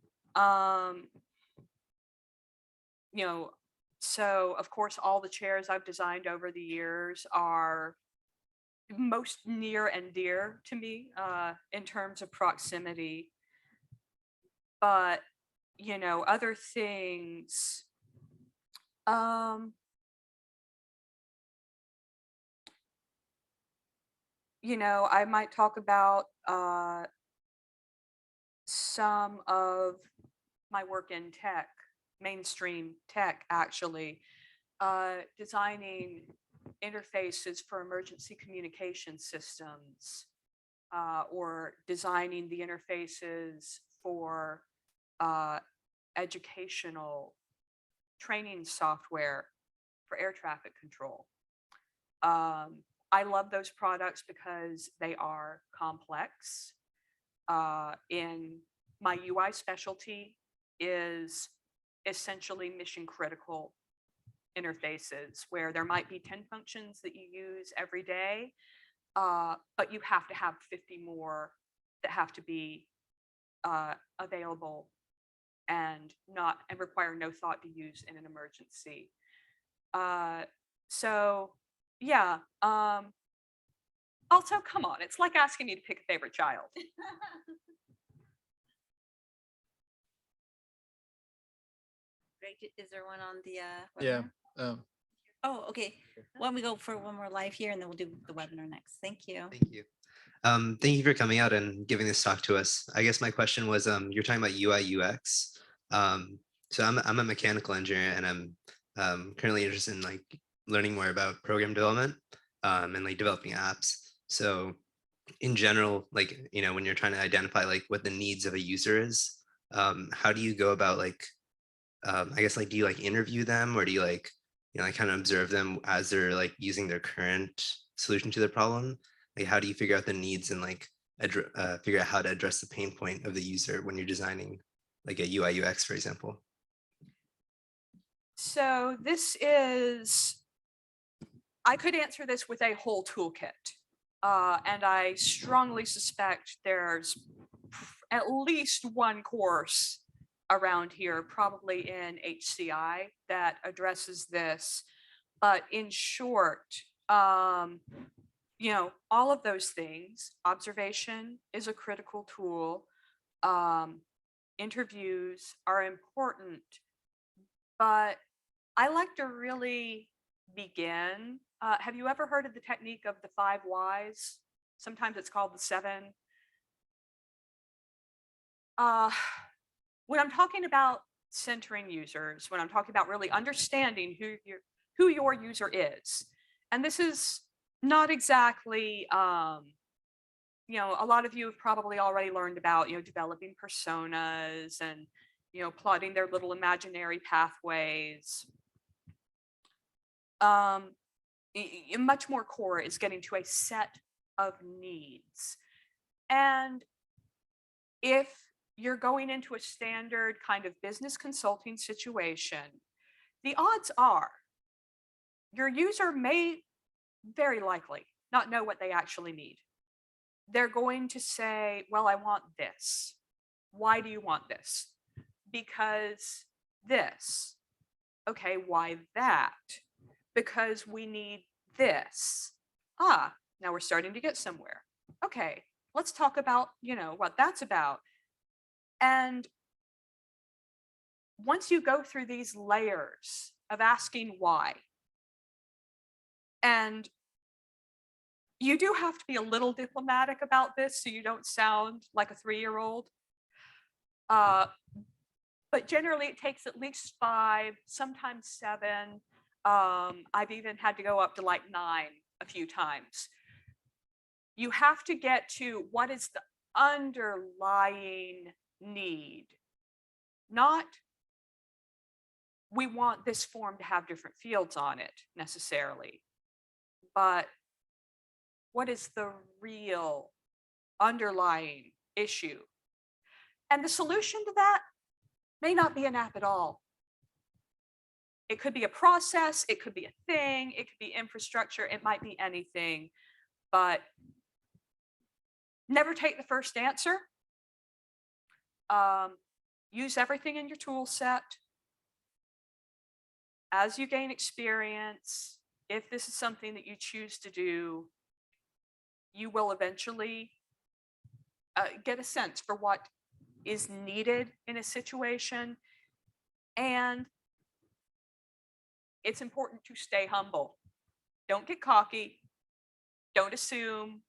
So of course, all the chairs I've designed over the years are most near and dear to me in terms of proximity. But, other things, I might talk about some of my work in tech, mainstream tech, actually, designing interfaces for emergency communication systems, or designing the interfaces for educational training software for air traffic control. I love those products because they are complex. In my UI specialty is essentially mission critical interfaces, where there might be 10 functions that you use every day, but you have to have 50 more that have to be available and require no thought to use in an emergency. So yeah. Also, come on, it's like asking me to pick a favorite child. Greg, is there one on the Yeah. webinar? Oh, okay. Why don't we go for one more live here, and then we'll do the webinar next. Thank you. Thank you. Thank you for coming out and giving this talk to us. I guess my question was, you're talking about UI UX. So I'm a mechanical engineer, and I'm currently interested in like learning more about program development and like developing apps. So in general, like, when you're trying to identify like what the needs of a user is, how do you go about like, I guess like, do you like interview them, or do you like, like kind of observe them as they're like using their current solution to the problem? Like, how do you figure out the needs and like figure out how to address the pain point of the user when you're designing like a UI UX, for example? So this is, I could answer this with a whole toolkit. And I strongly suspect there's at least one course around here, probably in HCI, that addresses this. But in short, you know, all of those things, observation is a critical tool. Interviews are important, but I like to really begin. Have you ever heard of the technique of the 5 whys? Sometimes it's called the 7. When I'm talking about centering users, when I'm talking about really understanding who your user is, and this is not exactly, you know, a lot of you have probably already learned about, you know, developing personas and, you know, plotting their little imaginary pathways. Much more core is getting to a set of needs. And if you're going into a standard kind of business consulting situation, the odds are your user may very likely not know what they actually need. They're going to say, well, I want this. Why do you want this? Because this. Okay, why that? Because we need this. Ah, now we're starting to get somewhere. Okay, let's talk about, you know, what that's about. And once you go through these layers of asking why, and you do have to be a little diplomatic about this so you don't sound like a 3-year-old. But generally it takes at least 5, sometimes 7. I've even had to go up to like 9 a few times. You have to get to what is the underlying need, not we want this form to have different fields on it necessarily, but what is the real underlying issue? And the solution to that may not be an app at all. It could be a process, it could be a thing, it could be infrastructure, it might be anything, but never take the first answer. Use everything in your tool set. As you gain experience, if this is something that you choose to do, you will eventually get a sense for what is needed in a situation. And it's important to stay humble. Don't get cocky. Don't assume.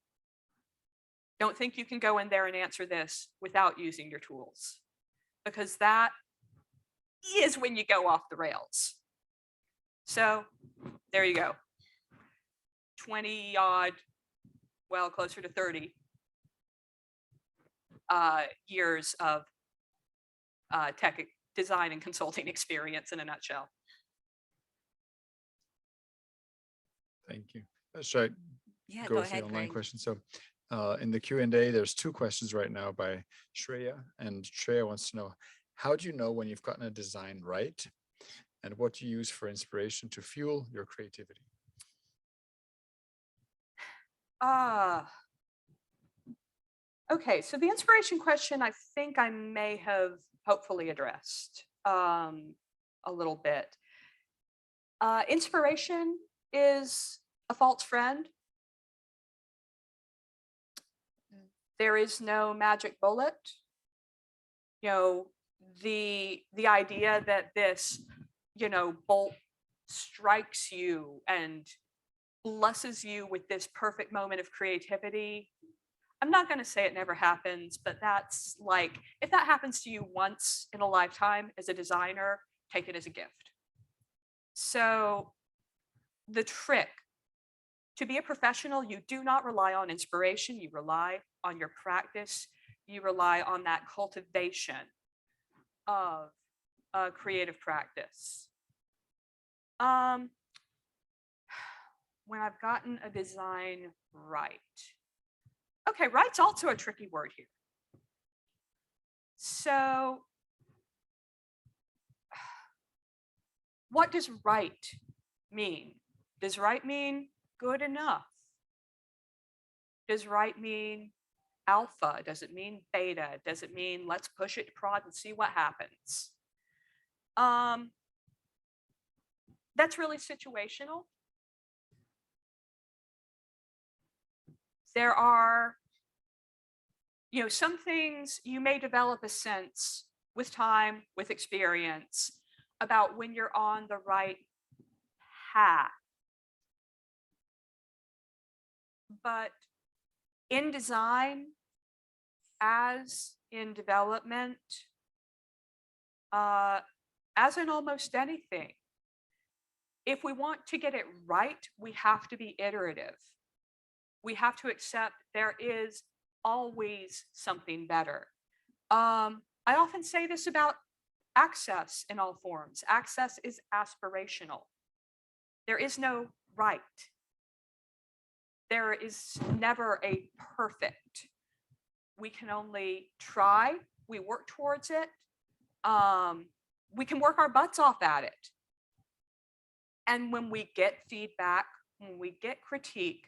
Don't think you can go in there and answer this without using your tools, because that is when you go off the rails. So there you go. 20 odd, well, closer to 30 years of tech design and consulting experience in a nutshell. Thank you. Should Yeah, I go go with the ahead, online Greg. question? So in the Q&A, there's 2 questions right now by Shreya. And Shreya wants to know, how do you know when you've gotten a design right? And what do you use for inspiration to fuel your creativity? Okay, so the inspiration question, I think I may have hopefully addressed a little bit. Inspiration is a false friend. There is no magic bullet. You know, the idea that this, you know, bolt strikes you and blesses you with this perfect moment of creativity. I'm not going to say it never happens, but that's like, if that happens to you once in a lifetime as a designer, take it as a gift. So the trick, to be a professional, you do not rely on inspiration, you rely on your practice, you rely on that cultivation of creative practice. When I've gotten a design right, Okay, right's also a tricky word here. So what does right mean? Does right mean good enough? Does right mean alpha? Does it mean beta? Does it mean let's push it to prod and see what happens? That's really situational. There are, some things you may develop a sense with time, with experience about when you're on the right path. But in design, as in development, as in almost anything, if we want to get it right, we have to be iterative. We have to accept there is always something better. I often say this about access in all forms. Access is aspirational. There is no right. There is never a perfect. We can only try. We work towards it. We can work our butts off at it. And when we get feedback, when we get critique,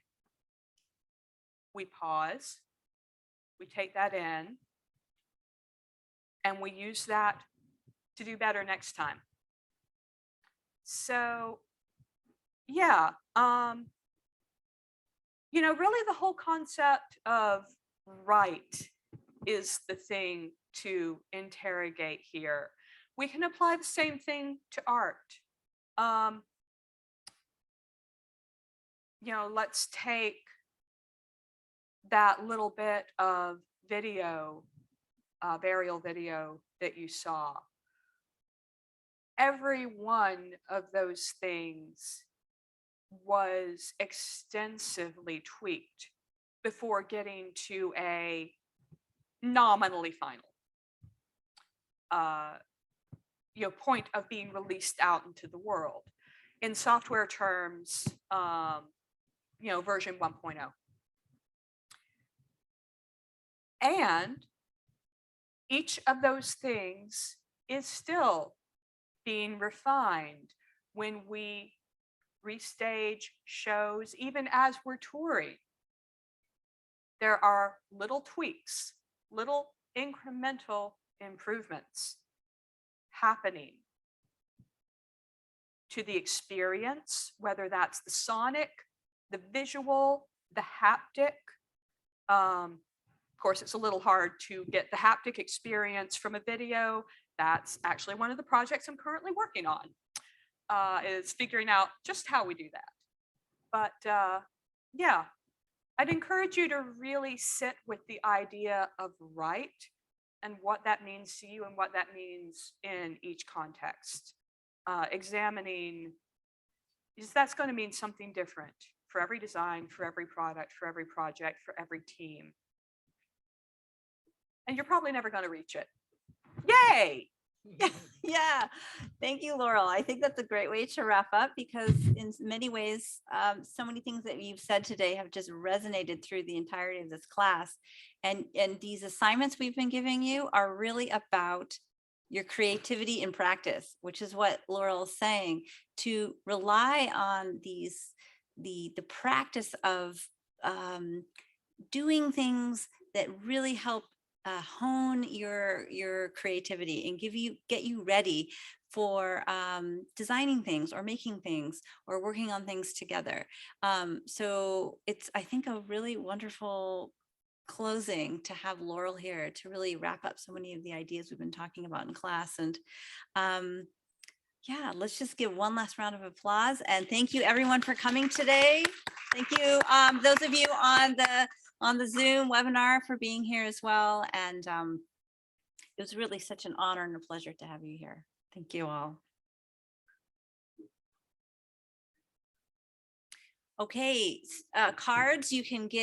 we pause, we take that in, and we use that to do better next time. So, yeah, really the whole concept of right is the thing to interrogate here. We can apply the same thing to art. Let's take that little bit of video, burial video that you saw. Every one of those things was extensively tweaked before getting to a nominally final point of being released out into the world. In software terms, version 1.0. And each of those things is still being refined when we restage shows, even as we're touring. There are little tweaks, little incremental improvements happening to the experience, whether that's the sonic, the visual, the haptic. Of course, it's a little hard to get the haptic experience from a video. That's actually one of the projects I'm currently working on, is figuring out just how we do that. But yeah, I'd encourage you to really sit with the idea of right and what that means to you and what that means in each context. Examining, because that's going to mean something different for every design, for every product, for every project, for every team. And you're probably never going to reach it. Yay! Yeah, thank you, Laurel. I think that's a great way to wrap up, because in many ways, so many things that you've said today have just resonated through the entirety of this class. And these assignments we've been giving you are really about your creativity in practice, which is what Laurel is saying, to rely on the practice of doing things that really help hone your creativity and get you ready for designing things or making things or working on things together. So it's, I think, a really wonderful closing to have Laurel here to really wrap up so many of the ideas we've been talking about in class. And yeah, let's just give one last round of applause, and thank you everyone for coming today. Thank you those of you on the Zoom webinar for being here as well. And it was really such an honor and a pleasure to have you here. Thank you all. Okay, cards you can get.